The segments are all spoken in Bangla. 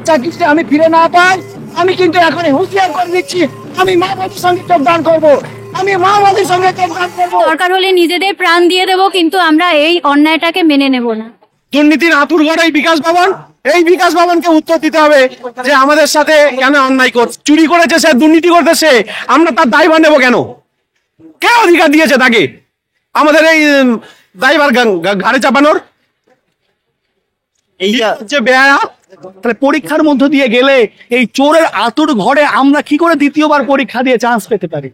চাকরিতে আমি ফিরে না পাই, আমি কিন্তু এখন হুঁশিয়ার করে দিচ্ছি, আমি মাওবাদীর সঙ্গে যোগদান করবো, আমি মাওবাদীর সঙ্গে যোগদান করবো। দরকার হলে নিজেদের প্রাণ দিয়ে দেবো, কিন্তু আমরা এই অন্যায়টাকে মেনে নেব না। দুর্নীতির আঁতুর ঘর এই বিকাশ ভবন, এই বিকাশ ভবনকে উত্তর দিতে হবে যে আমাদের সাথে কেন অন্যায় করছে, চুরি করেছে সে, দুর্নীতি করতেছে, আমরা তার দায়ভার নেবো কেন? কে অধিকার দিয়েছে তাকে আমাদের এই দায়ভার ঘাড়ে চাপানোর? এইটা যে বেয়া, তাহলে পরীক্ষার মধ্য দিয়ে গেলে এই চোরের আতুর ঘরে আমরা কি করে দ্বিতীয়বার পরীক্ষা দিয়ে চান্স পেতে পারি?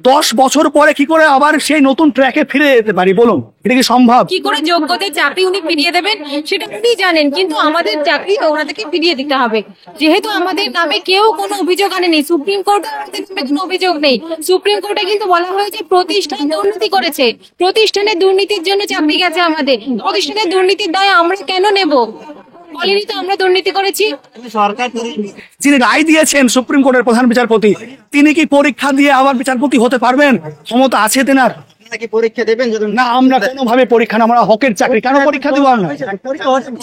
10 বছর পরে কি করে আবার সেই নতুন ট্র্যাকে ফিরে যেতে পারি? বলুন, এটা কি সম্ভব? কি করে যোগ্যদের চাকরি উনি ফিরিয়ে দেবেন সেটা উনি জানেন, কিন্তু আমাদের চাকরি ওনাদেরকে ফিরিয়ে দিতে হবে। যেহেতু আমাদের নামে কেউ কোনো অভিযোগ আনেনি, সুপ্রিম কোর্টে আমাদের নামে কোনো অভিযোগ নেই। সুপ্রিম কোর্টে কিন্তু বলা হয়েছে প্রতিষ্ঠান দুর্নীতি করেছে, প্রতিষ্ঠানের দুর্নীতির জন্য চাকরি গেছে আমাদের, প্রতিষ্ঠানের দুর্নীতির দায় আমরা কেন নেব? বলেনি তো আমরা দুর্নীতি করেছি। সরকার যিনি রায় দিয়েছেন সুপ্রিম কোর্টের প্রধান বিচারপতি, তিনি কি পরীক্ষা দিয়ে আবার বিচারপতি হতে পারবেন? ক্ষমতা আছে তেনার? নাকি পরীক্ষা দেবেন যদি না, আমরা কোনোভাবে পরীক্ষা না, আমরা হকের চাকরি, কেন পরীক্ষা দিব আমরা?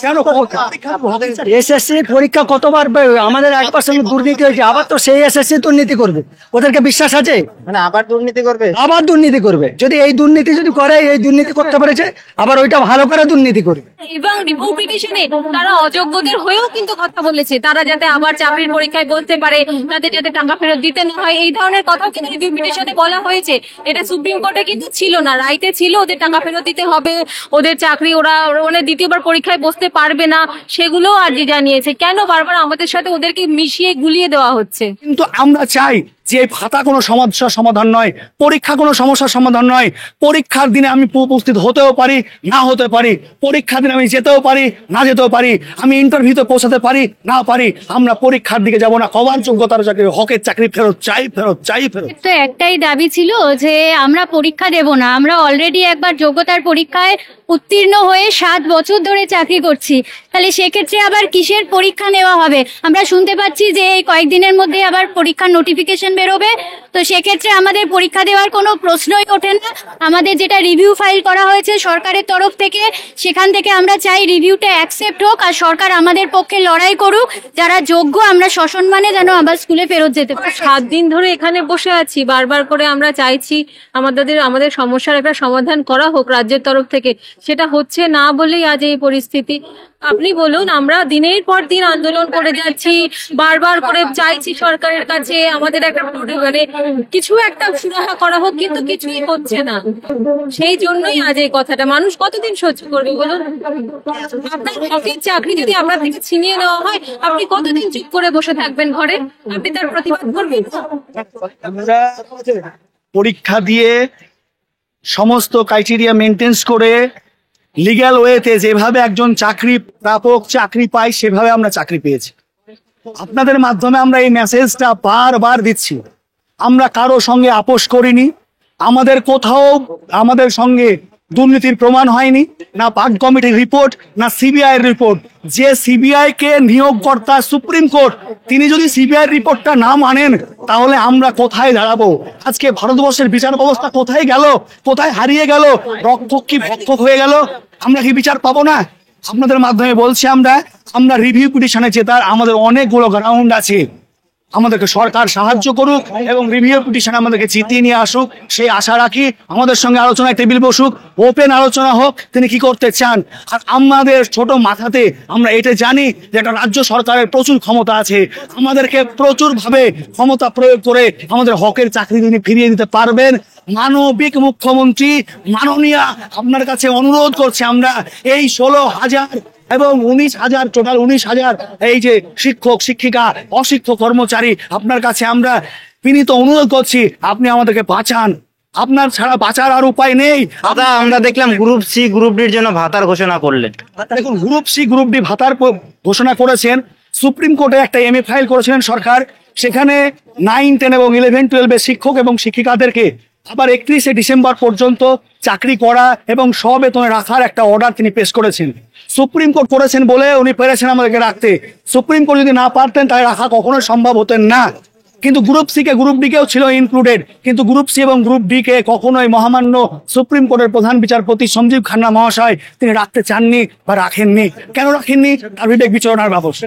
কেন এসএসসি পরীক্ষা কতবার আমাদের 1% দুর্নীতি হয়েছে, আবার তো সেই এসএসসি দুর্নীতি করবে? ওদেরকে বিশ্বাস আছে? মানে আবার দুর্নীতি করবে? আবার দুর্নীতি করবে। যদি এই দুর্নীতি যদি করে, এই দুর্নীতি করতে পেরেছে, আবার ওইটা ভালো করে দুর্নীতি করবে। এবং রিভিউ পিটিশনে তারা অযোগ্যদের হয়েও কিন্তু কথা বলেছে, তারা যাতে আবার চাকরির পরীক্ষায় বসতে পারে, তাদের যাতে টাকা ফেরত দিতে না হয়, এই ধরনের কথাও কিন্তু রিভিউ পিটিশনে বলা হয়েছে। এটা সুপ্রিম কোর্টে কিন্তু ছিল না, রাইতে ছিল ওদের টাকা ফেরত দিতে হবে, ওদের চাকরি ওরা দ্বিতীয়বার পরীক্ষায় বসতে পারবে না, সেগুলো আর্জি জানিয়েছে। কেন বারবার আমাদের সাথে ওদেরকে মিশিয়ে গুলিয়ে দেওয়া হচ্ছে? কিন্তু আমরা চাই যে ভাতা কোনো সমস্যার সমাধান নয়, পরীক্ষা কোনো সমস্যার সমাধান নয়। পরীক্ষার দিনে আমি উপস্থিত হতেও পারি, না হতে পারি, পরীক্ষার দিনে আমি যেতেও পারি, না যেতেও পারি, আমি ইন্টারভিউতে পৌঁছাতে পারি, না পারি, আমরা পরীক্ষার দিকে যাব না। কবার যোগ্যতার চাকরি, হকের চাকরি ফেরত চাই, ফেরত চাই, ফেরত। তো একটাই দাবি ছিল যে আমরা পরীক্ষা দেব না, আমরা অলরেডি একবার যোগ্যতার পরীক্ষায় উত্তীর্ণ হয়ে 7 বছর ধরে চাকরি করছি, তাহলে সেক্ষেত্রে আবার কিসের পরীক্ষা নেওয়া হবে? আমরা শুনতে পাচ্ছি যে এই কয়েকদিনের মধ্যে আবার পরীক্ষার নোটিফিকেশন বেরোবে, তো সেক্ষেত্রে আমাদের পরীক্ষা দেওয়ার কোনো প্রশ্নই ওঠে না। আমাদের যেটা রিভিউ ফাইল করা হয়েছে সরকারের তরফ থেকে, সেখান থেকে আমরা চাই রিভিউটা অ্যাকসেপ্ট হোক, আর সরকার আমাদের পক্ষে লড়াই করুক, যারা যোগ্য আমরা সসম্মানে যেন আবার স্কুলে ফেরত যেতে পারি। 7 দিন ধরে এখানে বসে আছি, বারবার করে আমরা চাইছি আমাদের সমস্যার একটা সমাধান করা হোক রাজ্যের তরফ থেকে, সেটা হচ্ছে না বলেই আজ এই পরিস্থিতি। আপনি বলুন, আমরা দিনের পর দিন আন্দোলন করে যাচ্ছি, বারবার করে চাইছি সরকারের কাছে আমাদের একটা মানে কিছু একটা সুরাহা করা হোক, কিন্তু কিছুই হচ্ছে না। সেই জন্যই আজ এই কথাটা, মানুষ কতদিন সহ্য করবে বলুন? আপনার হকের চাকরি যদি আপনার থেকে ছিনিয়ে নেওয়া হয়, আপনি কতদিন চুপ করে বসে থাকবেন ঘরে? আপনি তার প্রতিবাদ করবেন? পরীক্ষা দিয়ে সমস্ত ক্রাইটেরিয়া মেনটেন্স করে লিগ্যাল ওয়েতে যেভাবে একজন চাকরি প্রাপক চাকরি পায়, সেভাবে আমরা চাকরি পেয়েছি। আপনাদের মাধ্যমে আমরা এই মেসেজটা বারবার দিচ্ছি, আমরা কারো সঙ্গে আপোষ করিনি, আমাদের কোথাও আমাদের সঙ্গে দুর্নীতির প্রমাণ হয়নি, না পাক কমিটির রিপোর্ট, না সিবিআই এর রিপোর্ট। যে সিবিআই কে নিয়োগকর্তা সুপ্রিম কোর্ট, তিনি যদি সিবিআই রিপোর্টটা না মানেন, তাহলে আমরা কোথায় দাঁড়াবো? আজকে ভারতবর্ষের বিচার ব্যবস্থা কোথায় গেল, কোথায় হারিয়ে গেল? রক্ষক কি ভক্ষক হয়ে গেল? আমরা কি বিচার পাবো না? আপনাদের মাধ্যমে বলছি, আমরা রিভিউ পিটিশনে জেতার আমাদের অনেকগুলো গ্রাউন্ড আছে। আমাদেরকে সরকার সাহায্য করুক এবং রিভিউ পিটিশন আমাদেরকে জিতিয়ে নিয়ে আসুক, সেই আশা রাখি। আমাদের সঙ্গে আলোচনায় টেবিল বসুক, ওপেন আলোচনা হোক, তিনি কি করতে চান। আর আমাদের ছোট মাথাতে আমরা এটা জানি যে একটা রাজ্য সরকারের প্রচুর ক্ষমতা আছে, আমাদেরকে প্রচুর ভাবে ক্ষমতা প্রয়োগ করে আমাদের হকের চাকরি তিনি ফিরিয়ে দিতে পারবেন। মানবিক মুখ্যমন্ত্রী মাননীয়া, আপনার কাছে অনুরোধ করছে আমরা এই 16,000 এবং 19,000, টোটাল 19,000 এই যে শিক্ষক শিক্ষিকা অশিক্ষক কর্মচারী, আপনার কাছে আমরা বিনীত অনুরোধ করছি, আপনি আমাদেরকে বাঁচান। আপনার ছাড়া বাঁচার আর উপায় নেই। দাদা, আমরা দেখলাম গ্রুপ সি গ্রুপ ডির জন্য ভাতার ঘোষণা করলেন। দেখুন, গ্রুপ সি গ্রুপ ডি ভাতার ঘোষণা করেছেন, সুপ্রিম কোর্টে একটা এমএ ফাইল করেছিলেন সরকার, সেখানে 9, 10 এবং 11, 12 শিক্ষক এবং শিক্ষিকাদেরকে আবার 31শে ডিসেম্বর পর্যন্ত চাকরি করা এবং সবেতনে রাখার একটা অর্ডার তিনি পেশ করেছেন। সুপ্রিম কোর্ট করেছেন বলে উনি পেরেছেন আমাদেরকে রাখতে। সুপ্রিম কোর্ট যদি না পারতেন, তাই রাখা কখনোই সম্ভব হতেন না। কিন্তু group C K group D কেও ছিল ইনক্লুডেড, কিন্তু গ্রুপ সি এবং গ্রুপ ডি কে কখনোই মহামান্য সুপ্রিম কোর্টের প্রধান বিচারপতি সঞ্জীব খান্না মহাশয় তিনি রাখতে চাননি বা রাখেননি। কেন রাখেননি তার বিবেক বিচরণার ব্যবস্থা,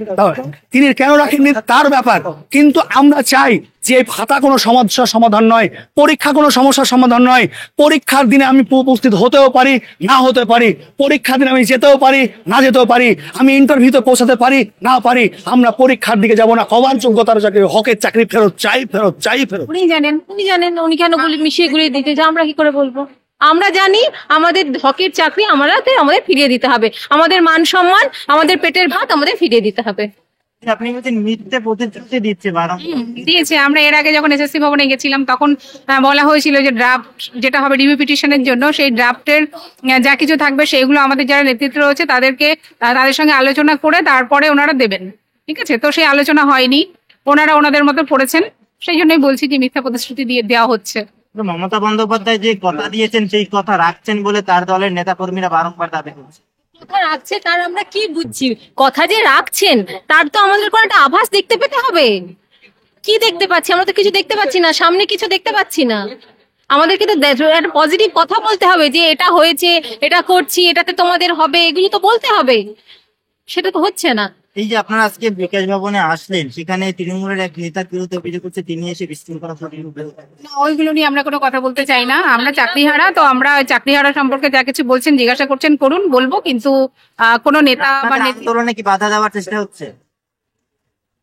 তিনি কেন রাখেননি তার ব্যাপার। কিন্তু আমরা চাই যে এই ভাতা কোনো সমস্যার সমাধান নয়, পরীক্ষা কোনো সমস্যার সমাধান নয়। পরীক্ষার দিনে আমি উপস্থিত হতেও পারি, না হতে পারি, পরীক্ষার দিনে আমি যেতেও পারি, না যেতেও পারি, আমি ইন্টারভিউতে পৌঁছাতে পারি, না পারি, আমরা পরীক্ষার দিকে যাব না। কবার যোগ্যতার চাকরি, হকের চাকরি ফেরত চাই, ফেরত চাই, ফেরত। উনি জানেন উনি কেন মিশিয়ে গুলিয়ে দিতে যে আমরা কি করে বলবো? আমরা জানি আমাদের হকের চাকরি আমাদের ফিরিয়ে দিতে হবে, আমাদের মান সম্মান, আমাদের পেটের ভাত আমাদের ফিরিয়ে দিতে হবে। আপনি বলছেন মিথ্যে প্রতিশ্রুতি দিচ্ছে দিয়েছে। আমরা এর আগে যখন এসএসসি ভবনে গেছিলাম তখন বলা হয়েছিল যে ড্রাফট যেটা হবে রিভিউ পিটিশনের জন্য, সেই ড্রাফটের যা কিছু থাকবে সেগুলো আমাদের যারা নেতৃত্ব রয়েছে তাদের সঙ্গে আলোচনা করে তারপরে ওনারা দেবেন। ঠিক আছে, তো সেই আলোচনা হয়নি, ওনারা ওনাদের মতো পড়েছেন, সেই জন্যই বলছি যে মিথ্যা প্রতিশ্রুতি দিয়ে দেওয়া হচ্ছে। মমতা বন্দ্যোপাধ্যায় যে কথা দিয়েছেন সেই কথা রাখছেন বলে তার দলের নেতা কর্মীরা বারংবার দাবি করছে। কথা রাখছে তার আমরা কি বুঝছি? কথা যে রাখছেন তার তো আমাদের কোনো একটা আভাস দেখতে পেতে হবে। কি দেখতে পাচ্ছি? আমরা তো কিছু দেখতে পাচ্ছি না, সামনে কিছু দেখতে পাচ্ছি না। আমাদেরকে তো একটা পজিটিভ কথা বলতে হবে যে এটা হয়েছে, এটা করছি, এটাতে তোমাদের হবে, এগুলো তো বলতে হবে। সেটা তো হচ্ছে না। এই যে আপনারা আজকে বিকাশ ভবনে আসলেন, সেখানে তৃণমূলের এক নেতার বিরুদ্ধে অভিযোগ করছে তিনি এসে বিশৃঙ্খলা সৃষ্টি না, ওইগুলো নিয়ে আমরা কোনো কথা বলতে চাই না। আমরা চাকরিহারা, তো আমরা চাকরিহারা সম্পর্কে যা কিছু বলছেন জিজ্ঞাসা করছেন করুন, বলবো, কিন্তু কোনো নেতা বা আন্দোলনে কি বাধা দেওয়ার চেষ্টা হচ্ছে?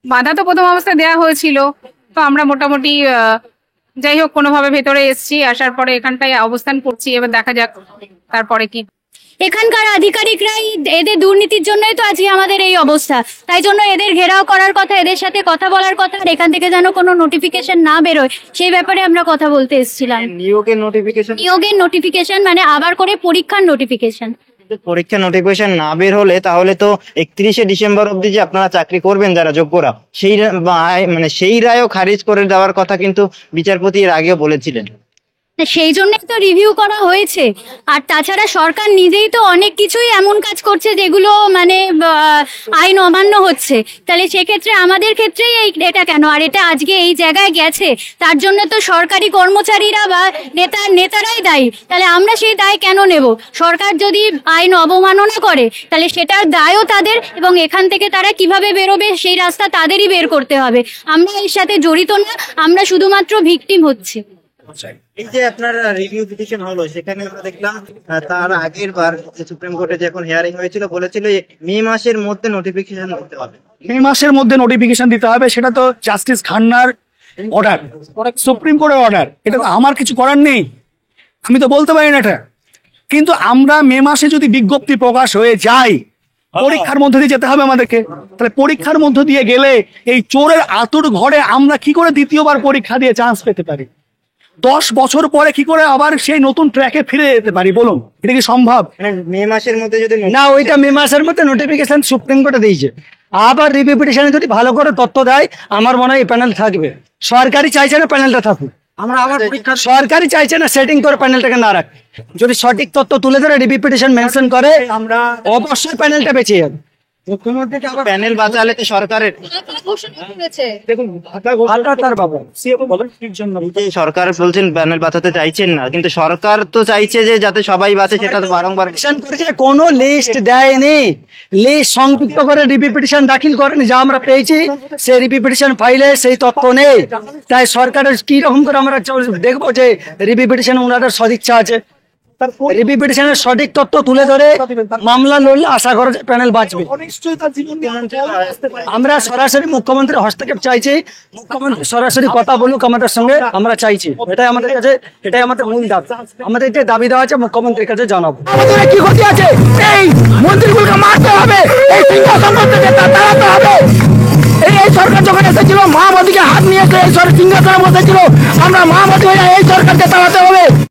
বাধা তো প্রথম অবস্থায় দেওয়া হয়েছিল, তো আমরা মোটামুটি যাই হোক কোনোভাবে ভেতরে এসেছি, আসার পরে এখানটায় অবস্থান করছি, এবার দেখা যাক তারপরে কি। এখানকার আধিকারিকরাই এদের দুর্নীতির জন্যই তো আজকে আমাদের এই অবস্থা। তাই জন্য এদের ঘেরাও করার কথা, এদের সাথে কথা বলার কথা, আর এখান থেকে যেন কোনো নোটিফিকেশন না বেরোয় সেই ব্যাপারে আমরা কথা বলতে এসেছিলাম। নিয়োগের নোটিফিকেশন মানে আবার করে পরীক্ষার নোটিফিকেশন। পরীক্ষা নোটিফিকেশন না বের হলে তাহলে তো 31শে ডিসেম্বর অবধি যে আপনারা চাকরি করবেন যারা যোগ্যরা, সেই রায়ও খারিজ করে দেওয়ার কথা কিন্তু বিচারপতি এর আগেও বলেছিলেন। সেই জন্য তো রিভিউ করা হয়েছে। আর তাছাড়া সরকার নিজেই তো অনেক কিছুই এমন কাজ করছে যেগুলো মানে আইন অমান্য হচ্ছে। তাহলে সেক্ষেত্রে আমাদের ক্ষেত্রেই এটা কেন? আর এটা আজকে এই জায়গায় গেছে তার জন্য তো সরকারি কর্মচারীরা বা নেতারাই দায়ী। তাহলে আমরা সেই দায় কেন নেব? সরকার যদি আইন অবমাননা করে তাহলে সেটার দায়ও তাদের, এবং এখান থেকে তারা কিভাবে বেরোবে সেই রাস্তা তাদেরই বের করতে হবে। আমরা এর সাথে জড়িত না, আমরা শুধুমাত্র ভিকটিম হচ্ছি। এই যে আপনার রিভিউ পিটিশন হলো, সেখানে আমরা দেখলাম তার আগের বার সুপ্রিম কোর্টে যখন হিয়ারিং হয়েছিল বলেছিল মে মাসের মধ্যে নোটিফিকেশন দিতে হবে। মে মাসের মধ্যে নোটিফিকেশন দিতে হবে, সেটা তো জাস্টিস খান্নার অর্ডার, সুপ্রিম কোর্টের অর্ডার, এটা তো আমার কিছু করার নেই, আমি তো বলতে পারি না এটা। কিন্তু আমরা মে মাসে যদি বিজ্ঞপ্তি প্রকাশ হয়ে যায়, পরীক্ষার মধ্যে দিয়ে যেতে হবে আমাদেরকে। তাহলে পরীক্ষার মধ্যে দিয়ে গেলে এই চোরের আতুর ঘরে আমরা কি করে দ্বিতীয়বার পরীক্ষা দিয়ে চান্স পেতে পারি? 10 বছর পরে কি করে আবার সেই নতুন ট্র্যাকে ফিরে যেতে পারি বলুন? এটা কি সম্ভব? মে মাসের মধ্যে যদি না, ওইটা মে মাসের মধ্যে নোটিফিকেশন সুপ্রিম কোর্টে দিয়েছে। আবার রিভিউ পিটিশনে যদি ভালো করে তথ্য দেয় আমার মনে হয় এই প্যানেল থাকবে। সরকারি চাইছে না প্যানেলটা থাকুক, আমরা আবার সরকারি চাইছে না সেটিং করে প্যানেলটাকে না রাখ। যদি সঠিক তথ্য তুলে ধরে রিভিউ পিটিশন মেনশন করে আমরা অবশ্যই প্যানেলটা বেঁচে যাবে। প্যানেল বাঁচালে তো সরকারের সরকার বলছেন প্যানেল বাঁচাতে চাইছেন না, কিন্তু সরকার তো চাইছে যে যাতে সবাই বাঁচে, সেটা তো বারংবার কোনো লিস্ট দেয়নি, লিস্ট সংযুক্ত করে রিভিউ পিটিশন দাখিল করেনি। যা আমরা পেয়েছি সেই রিভিউ পিটিশন ফাইলে সেই তথ্য নেই। তাই সরকারের কি রকম করে আমরা দেখবো যে রিভিউ পিটিশন ওনাদের সদিচ্ছা আছে? রিভিউ পিটিশনের সঠিক তথ্য তুলে ধরে মামলা লড়লে আশা করা যায় প্যানেল বাঁচবে। আমরা সরাসরি মুখ্যমন্ত্রীর হস্তক্ষেপ চাইছি, মুখ্যমন্ত্রী সরাসরি কথা বলুক আমাদের সঙ্গে, আমরা চাইছি। এটাই আমাদের কাছে, এটাই আমাদের মূল দাবি। আমাদের যে দাবি দেওয়া আছে মুখ্যমন্ত্রীর কাছে জানাবো। কি ক্ষতি আছে? এই মন্ত্রীগুলোকে মারতে হবে, এই সিংহাসন থেকে তাড়াতে হবে। এই সরকার যখন এসেছিল মাহমুদকে হাত নিয়ে এই সিংহাসনে বসেছিল, আমরা মাহমুদ এই সরকারকে তাড়াতে হবে।